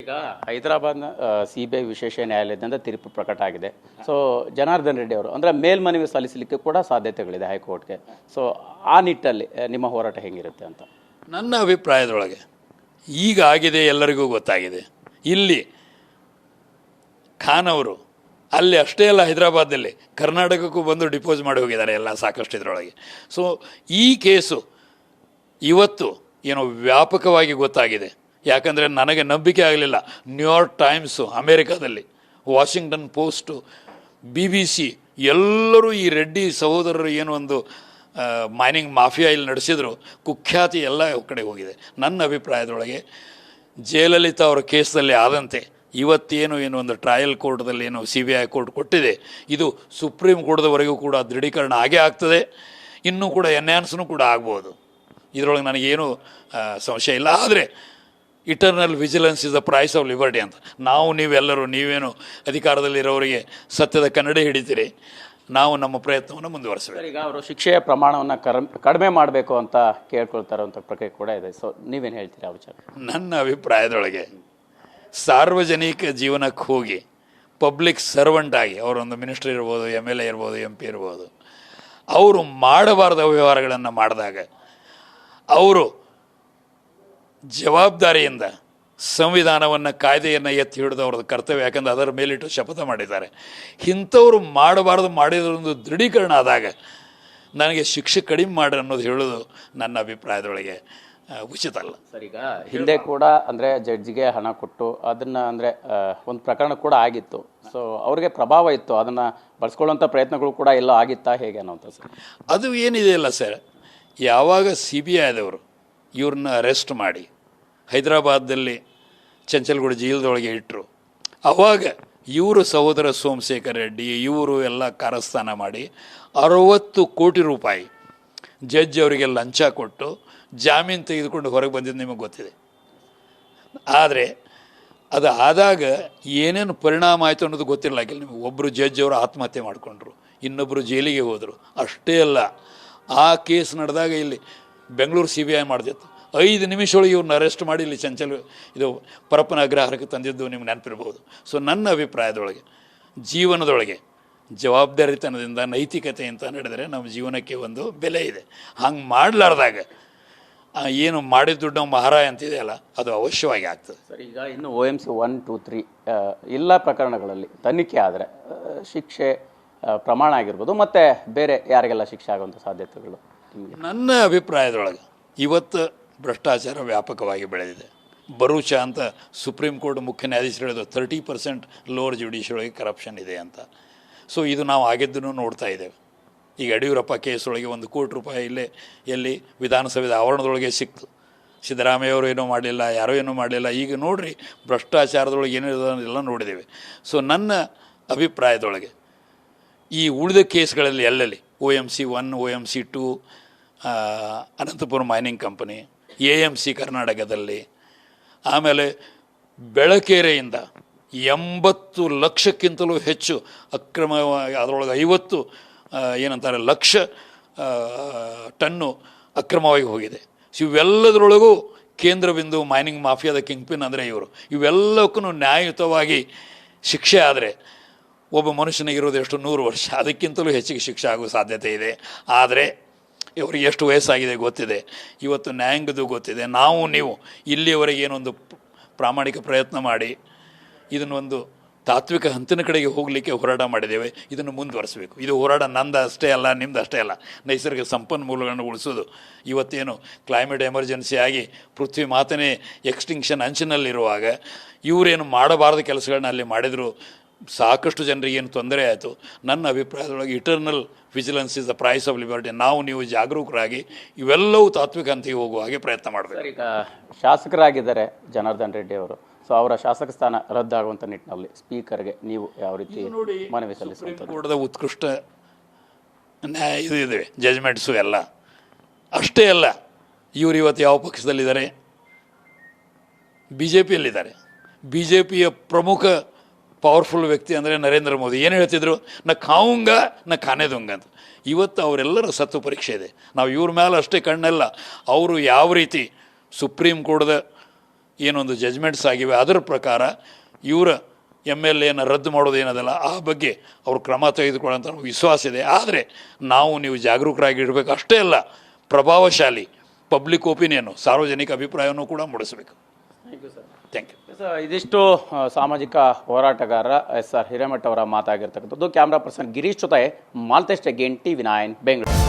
ಈಗ ಹೈದರಾಬಾದ್ನ CBI ವಿಶೇಷ ನ್ಯಾಯಾಲಯದಿಂದ ತೀರ್ಪು ಪ್ರಕಟ ಆಗಿದೆ. ಸೊ ಜನಾರ್ದನ್ ರೆಡ್ಡಿ ಅವರು ಅಂದರೆ ಮೇಲ್ಮನವಿ ಸಲ್ಲಿಸಲಿಕ್ಕೆ ಕೂಡ ಸಾಧ್ಯತೆಗಳಿದೆ ಹೈಕೋರ್ಟ್ಗೆ. ಸೊ ಆ ನಿಟ್ಟಲ್ಲಿ ನಿಮ್ಮ ಹೋರಾಟ ಹೇಗಿರುತ್ತೆ ಅಂತ? ನನ್ನ ಅಭಿಪ್ರಾಯದೊಳಗೆ ಈಗ ಆಗಿದೆ, ಎಲ್ಲರಿಗೂ ಗೊತ್ತಾಗಿದೆ. ಇಲ್ಲಿ ಖಾನ್ ಅವರು ಅಲ್ಲಿ ಅಷ್ಟೇ ಅಲ್ಲ, ಹೈದರಾಬಾದಲ್ಲಿ ಕರ್ನಾಟಕಕ್ಕೂ ಬಂದು ಡಿಪೋಸ್ ಮಾಡಿ ಹೋಗಿದ್ದಾರೆ ಎಲ್ಲ ಸಾಕಷ್ಟು ಇದರೊಳಗೆ. ಸೊ ಈ ಕೇಸು ಇವತ್ತು ಏನೋ ವ್ಯಾಪಕವಾಗಿ ಗೊತ್ತಾಗಿದೆ. ಯಾಕಂದರೆ ನನಗೆ ನಂಬಿಕೆ ಆಗಲಿಲ್ಲ. ನ್ಯೂಯಾರ್ಕ್ ಟೈಮ್ಸು ಅಮೇರಿಕಾದಲ್ಲಿ, ವಾಷಿಂಗ್ಟನ್ ಪೋಸ್ಟು, BBC ಎಲ್ಲರೂ ಈ ರೆಡ್ಡಿ ಸಹೋದರರು ಏನು ಒಂದು ಮೈನಿಂಗ್ ಮಾಫಿಯಾ ಇಲ್ಲಿ ನಡೆಸಿದ್ರು, ಕುಖ್ಯಾತಿ ಎಲ್ಲ ಕಡೆ ಹೋಗಿದೆ. ನನ್ನ ಅಭಿಪ್ರಾಯದೊಳಗೆ ಜಯಲಲಿತಾ ಅವರ ಕೇಸಲ್ಲಿ ಆದಂತೆ ಇವತ್ತೇನು ಒಂದು ಟ್ರಯಲ್ ಕೋರ್ಟ್ದಲ್ಲಿ ಏನು CBI ಕೋರ್ಟ್ ಕೊಟ್ಟಿದೆ, ಇದು ಸುಪ್ರೀಂ ಕೋರ್ಟ್ದವರೆಗೂ ಕೂಡ ದೃಢೀಕರಣ ಆಗೇ ಆಗ್ತದೆ. ಇನ್ನೂ ಕೂಡ ಎನ್ಹಾನ್ಸ್ನೂ ಕೂಡ ಆಗ್ಬೋದು. ಇದರೊಳಗೆ ನನಗೇನು ಸಂಶಯ ಇಲ್ಲ. ಆದರೆ eternal vigilance is the price of liberty ಅಂತ ನೀವೆಲ್ಲರೂ ನೀವೇನು ಅಧಿಕಾರದಲ್ಲಿರೋರಿಗೆ ಸತ್ಯದ ಕನ್ನಡಿ ಹಿಡಿತೀರಿ, ನಾವು ನಮ್ಮ ಪ್ರಯತ್ನವನ್ನು ಮುಂದುವರಿಸಬೇಕು. ಈಗ ಅವರು ಶಿಕ್ಷೆಯ ಪ್ರಮಾಣವನ್ನು ಕಡಿಮೆ ಮಾಡಬೇಕು ಅಂತ ಕೇಳ್ಕೊಳ್ತಾ ಇರುವಂಥ ಪ್ರಕ್ರಿಯೆ ಕೂಡ ಇದೆ. ಸೊ ನೀವೇನು ಹೇಳ್ತೀರಿ ಆ ವಿಚಾರ? ನನ್ನ ಅಭಿಪ್ರಾಯದೊಳಗೆ ಸಾರ್ವಜನಿಕ ಜೀವನಕ್ಕೆ ಹೋಗಿ ಪಬ್ಲಿಕ್ ಸರ್ವೆಂಟ್ ಆಗಿ, ಅವರೊಂದು ಮಿನಿಸ್ಟರ್ ಇರ್ಬೋದು, MLA ಇರ್ಬೋದು, MP ಇರ್ಬೋದು, ಅವರು ಮಾಡಬಾರ್ದ ವ್ಯವಹಾರಗಳನ್ನು ಮಾಡಿದಾಗ ಅವರು ಜವಾಬ್ದಾರಿಯಿಂದ ಸಂವಿಧಾನವನ್ನು, ಕಾಯ್ದೆಯನ್ನು ಎತ್ತಿ ಹಿಡಿದು ಅವ್ರದ್ದು ಕರ್ತವ್ಯ, ಯಾಕಂದ್ರೆ ಅದರ ಮೇಲಿಟ್ಟು ಶಪಥ ಮಾಡಿದ್ದಾರೆ. ಇಂಥವ್ರು ಮಾಡಬಾರ್ದು ಮಾಡಿದ್ರೊಂದು ದೃಢೀಕರಣ ಆದಾಗ ನನಗೆ ಶಿಕ್ಷೆ ಕಡಿಮೆ ಮಾಡಿ ಅನ್ನೋದು ಹೇಳೋದು ನನ್ನ ಅಭಿಪ್ರಾಯದೊಳಗೆ ಉಚಿತ ಅಲ್ಲ. ಸರ್, ಈಗ ಹಿಂದೆ ಕೂಡ ಅಂದರೆ ಜಡ್ಜಿಗೆ ಹಣ ಕೊಟ್ಟು ಅದನ್ನು ಅಂದರೆ ಒಂದು ಪ್ರಕರಣ ಕೂಡ ಆಗಿತ್ತು. ಸೊ ಅವ್ರಿಗೆ ಪ್ರಭಾವ ಇತ್ತು, ಅದನ್ನು ಬಳಸ್ಕೊಳ್ಳೋಂಥ ಪ್ರಯತ್ನಗಳು ಕೂಡ ಎಲ್ಲ ಆಗಿತ್ತಾ ಹೇಗೆ ಅನ್ನೋಂಥ ಸರ್? ಅದು ಏನಿದೆ ಅಲ್ಲ ಸರ್, ಯಾವಾಗ CBI ಆದವರು ಇವ್ರನ್ನ ಅರೆಸ್ಟ್ ಮಾಡಿ ಹೈದರಾಬಾದಲ್ಲಿ ಚಂಚಲ್ಗೂಡು ಜೈಲದೊಳಗೆ ಇಟ್ಟರು, ಆವಾಗ ಇವರು ಸಹೋದರ ಸೋಮಶೇಖರ್ ರೆಡ್ಡಿ ಇವರು ಎಲ್ಲ ಕಾರಸ್ಥಾನ ಮಾಡಿ 60 ಕೋಟಿ ರೂಪಾಯಿ ಜಡ್ಜ್ ಅವರಿಗೆ ಲಂಚ ಕೊಟ್ಟು ಜಾಮೀನು ತೆಗೆದುಕೊಂಡು ಹೊರಗೆ ಬಂದಿದ್ದು ನಿಮಗೆ ಗೊತ್ತಿದೆ. ಆದರೆ ಅದು ಆದಾಗ ಏನೇನು ಪರಿಣಾಮ ಆಯಿತು ಅನ್ನೋದು ಗೊತ್ತಿರಲ್ಲ. ಯಾಕೆಂದ್ರೆ ನಿಮಗೆ ಒಬ್ಬರು ಜಡ್ಜ್ ಅವರು ಆತ್ಮಹತ್ಯೆ ಮಾಡಿಕೊಂಡ್ರು, ಇನ್ನೊಬ್ಬರು ಜೈಲಿಗೆ ಹೋದರು. ಅಷ್ಟೇ ಅಲ್ಲ, ಆ ಕೇಸ್ ನಡೆದಾಗ ಇಲ್ಲಿ ಬೆಂಗಳೂರು CBI ಮಾಡ್ತಿತ್ತು. 5 ನಿಮಿಷದೊಳಗೆ ಇವ್ರನ್ನ ಅರೆಸ್ಟ್ ಮಾಡಿ ಇಲ್ಲಿ ಇದು ಪರಪ್ಪನ ಅಗ್ರಹಾರಕ್ಕೆ ತಂದಿದ್ದು ನಿಮ್ಗೆ ನೆನಪಿರ್ಬೋದು. ಸೊ ನನ್ನ ಅಭಿಪ್ರಾಯದೊಳಗೆ ಜೀವನದೊಳಗೆ ಜವಾಬ್ದಾರಿತನದಿಂದ ನೈತಿಕತೆಯಿಂದ ನಡೆದರೆ ನಮ್ಮ ಜೀವನಕ್ಕೆ ಒಂದು ಬೆಲೆ ಇದೆ. ಹಂಗೆ ಮಾಡಲಾರ್ದಾಗ ಏನು ಮಾಡಿದ ದುಡ್ಡು ಮಹಾರಾಯ ಅಂತಿದೆಯಲ್ಲ, ಅದು ಅವಶ್ಯವಾಗಿ ಆಗ್ತದೆ. ಸರ್, ಈಗ ಇನ್ನು OMC 1, 2, 3 ಎಲ್ಲ ಪ್ರಕರಣಗಳಲ್ಲಿ ತನಿಖೆ ಆದರೆ ಶಿಕ್ಷೆ ಪ್ರಮಾಣ ಆಗಿರ್ಬೋದು, ಮತ್ತು ಬೇರೆ ಯಾರಿಗೆಲ್ಲ ಶಿಕ್ಷೆ ಆಗುವಂಥ ಸಾಧ್ಯತೆಗಳು? ನನ್ನ ಅಭಿಪ್ರಾಯದೊಳಗೆ ಇವತ್ತು ಭ್ರಷ್ಟಾಚಾರ ವ್ಯಾಪಕವಾಗಿ ಬೆಳೆದಿದೆ. ಬರೂಚ ಅಂತ ಸುಪ್ರೀಂ ಕೋರ್ಟ್ ಮುಖ್ಯ ನ್ಯಾಯಾಧೀಶರು ಹೇಳಿದ್ರು 30% ಲೋವರ್ ಜುಡಿಷಿಯೊಳಗೆ ಕರಪ್ಷನ್ ಇದೆ ಅಂತ. ಸೊ ಇದು ನಾವು ಆಗಿದ್ದನ್ನು ನೋಡ್ತಾ ಇದ್ದೇವೆ. ಈಗ ಯಡಿಯೂರಪ್ಪ ಕೇಸೊಳಗೆ 1 ಕೋಟಿ ರೂಪಾಯಿ ಇಲ್ಲೇ ಎಲ್ಲಿ ವಿಧಾನಸಭೆದ ಆವರಣದೊಳಗೆ ಸಿಕ್ತು. ಸಿದ್ದರಾಮಯ್ಯವರು ಏನೂ ಮಾಡಲಿಲ್ಲ, ಯಾರೋ ಏನೂ ಮಾಡಲಿಲ್ಲ. ಈಗ ನೋಡಿರಿ ಭ್ರಷ್ಟಾಚಾರದೊಳಗೆ ಏನಿದೆ ಎಲ್ಲ ನೋಡಿದ್ದೇವೆ. ಸೊ ನನ್ನ ಅಭಿಪ್ರಾಯದೊಳಗೆ ಈ ಉಳಿದ ಕೇಸ್ಗಳಲ್ಲಿ ಎಲ್ಲೆಲ್ಲಿ OMC 1, OMC 2, Anantapur mining company, AMC ಕರ್ನಾಟಕದಲ್ಲಿ, ಆಮೇಲೆ ಬೆಳಕೇರೆಯಿಂದ 80 ಲಕ್ಷಕ್ಕಿಂತಲೂ ಹೆಚ್ಚು ಅಕ್ರಮವಾಗಿ, ಅದರೊಳಗೆ 50 ಏನಂತಾರೆ ಲಕ್ಷ ಟನ್ನು ಅಕ್ರಮವಾಗಿ ಹೋಗಿದೆ. ಸೊ ಇವೆಲ್ಲದರೊಳಗೂ ಕೇಂದ್ರ ಬಿಂದು ಮೈನಿಂಗ್ ಮಾಫಿಯಾದ ಕಿಂಗ್ ಪಿನ್ ಅಂದರೆ ಇವರು. ಇವೆಲ್ಲಕ್ಕೂ ನ್ಯಾಯಯುತವಾಗಿ ಶಿಕ್ಷೆ ಆದರೆ ಒಬ್ಬ ಮನುಷ್ಯನಿಗಿರೋದು ಎಷ್ಟು 100 ವರ್ಷ, ಅದಕ್ಕಿಂತಲೂ ಹೆಚ್ಚಿಗೆ ಶಿಕ್ಷೆ ಆಗುವ ಸಾಧ್ಯತೆ ಇದೆ. ಆದರೆ ಇವರಿಗೆ ಎಷ್ಟು ವಯಸ್ಸಾಗಿದೆ ಗೊತ್ತಿದೆ, ಇವತ್ತು ನ್ಯಾಯಾಂಗದ್ದು ಗೊತ್ತಿದೆ. ನೀವು ಇಲ್ಲಿಯವರೆಗೆ ಏನೊಂದು ಪ್ರಾಮಾಣಿಕ ಪ್ರಯತ್ನ ಮಾಡಿ ಇದನ್ನೊಂದು ತಾತ್ವಿಕ ಹಂತದ ಕಡೆಗೆ ಹೋಗಲಿಕ್ಕೆ ಹೋರಾಟ ಮಾಡಿದ್ದೇವೆ. ಇದನ್ನು ಮುಂದುವರಿಸಬೇಕು. ಇದು ಹೋರಾಟ ನಂದು ಅಷ್ಟೇ ಅಲ್ಲ, ನಿಮ್ದು ಅಷ್ಟೇ ಅಲ್ಲ. ನೈಸರ್ಗಿಕ ಸಂಪನ್ಮೂಲಗಳನ್ನು ಉಳಿಸೋದು, ಇವತ್ತೇನು ಕ್ಲೈಮೇಟ್ ಎಮರ್ಜೆನ್ಸಿ ಆಗಿ ಪೃಥ್ವಿ ಮಾತನೇ ಎಕ್ಸ್ಟಿಂಕ್ಷನ್ ಅಂಚಿನಲ್ಲಿರುವಾಗ ಇವರೇನು ಮಾಡಬಾರ್ದ ಕೆಲಸಗಳನ್ನ ಅಲ್ಲಿ ಮಾಡಿದರು. ಸಾಕಷ್ಟು ಜನರಿಗೆ ಏನು ತೊಂದರೆ ಆಯಿತು. ನನ್ನ ಅಭಿಪ್ರಾಯದೊಳಗೆ eternal vigilance is the price of liberty. ನೀವು ಜಾಗರೂಕರಾಗಿ ಇವೆಲ್ಲವೂ ತಾತ್ವಿಕ ಹಂತಿಗೆ ಹೋಗುವ ಹಾಗೆ ಪ್ರಯತ್ನ ಮಾಡಬೇಕು. ಈಗ ಶಾಸಕರಾಗಿದ್ದಾರೆ ಜನಾರ್ದನ್ ರೆಡ್ಡಿ ಅವರು. ಸೊ ಅವರ ಶಾಸಕ ಸ್ಥಾನ ರದ್ದಾಗುವಂಥ ನಿಟ್ಟಿನಲ್ಲಿ ಸ್ಪೀಕರ್ಗೆ ನೀವು ಯಾವ ರೀತಿ ಮನವಿ ಸಲ್ಲಿಸುವಂಥದ್ದು? ಸುಪ್ರೀಂ ಕೋರ್ಟ್ದ ಉತ್ಕೃಷ್ಟ ನ್ಯಾಯ ಇದು ಇದೆ, ಜಜ್ಮೆಂಟ್ಸು ಎಲ್ಲ. ಅಷ್ಟೇ ಅಲ್ಲ, ಇವರು ಇವತ್ತು ಯಾವ ಪಕ್ಷದಲ್ಲಿದ್ದಾರೆ? BJPಯಲ್ಲಿದ್ದಾರೆ. BJPಯ ಪ್ರಮುಖ ಪವರ್ಫುಲ್ ವ್ಯಕ್ತಿ ಅಂದರೆ ನರೇಂದ್ರ ಮೋದಿ. ಏನು ಹೇಳ್ತಿದ್ರು? ನಾ ಖಾವುಂಗ ನಾ ಖಾನೆ ದೊಂಗ ಅಂತ. ಇವತ್ತು ಅವರೆಲ್ಲರ ಸತ್ತು ಪರೀಕ್ಷೆ ಇದೆ. ನಾವು ಇವ್ರ ಮೇಲೆ ಅಷ್ಟೇ ಕಣ್ಣಲ್ಲ, ಅವರು ಯಾವ ರೀತಿ ಸುಪ್ರೀಂ ಕೋರ್ಟ್ದ ಏನೊಂದು ಜಜ್ಮೆಂಟ್ಸ್ ಆಗಿವೆ ಅದರ ಪ್ರಕಾರ ಇವರ MLAನ ರದ್ದು ಮಾಡೋದೇನದಲ್ಲ ಆ ಬಗ್ಗೆ ಅವರು ಕ್ರಮ ತೆಗೆದುಕೊಳ್ಳೋಂಥ ವಿಶ್ವಾಸ ಇದೆ. ಆದರೆ ನೀವು ಜಾಗರೂಕರಾಗಿರಬೇಕು. ಅಷ್ಟೇ ಅಲ್ಲ, ಪ್ರಭಾವಶಾಲಿ ಪಬ್ಲಿಕ್ ಒಪಿನಿಯನ್ನು, ಸಾರ್ವಜನಿಕ ಅಭಿಪ್ರಾಯವನ್ನು ಕೂಡ ಮೂಡಿಸಬೇಕು. Thank you sir. ಇದಿಷ್ಟು ಸಾಮಾಜಿಕ ಹೋರಾಟಗಾರ SR ಹಿರೇಮಠ ಅವರ ಮಾತಾಗಿರ್ತಕ್ಕಂಥದ್ದು. ಕ್ಯಾಮ್ರಾ ಪರ್ಸನ್ ಗಿರೀಶ್ ಜೊತೆ ಮಾಲ್ತೇಶ್ ಟೆಗ್ಗೇನ್, TV9 ಬೆಂಗಳೂರು.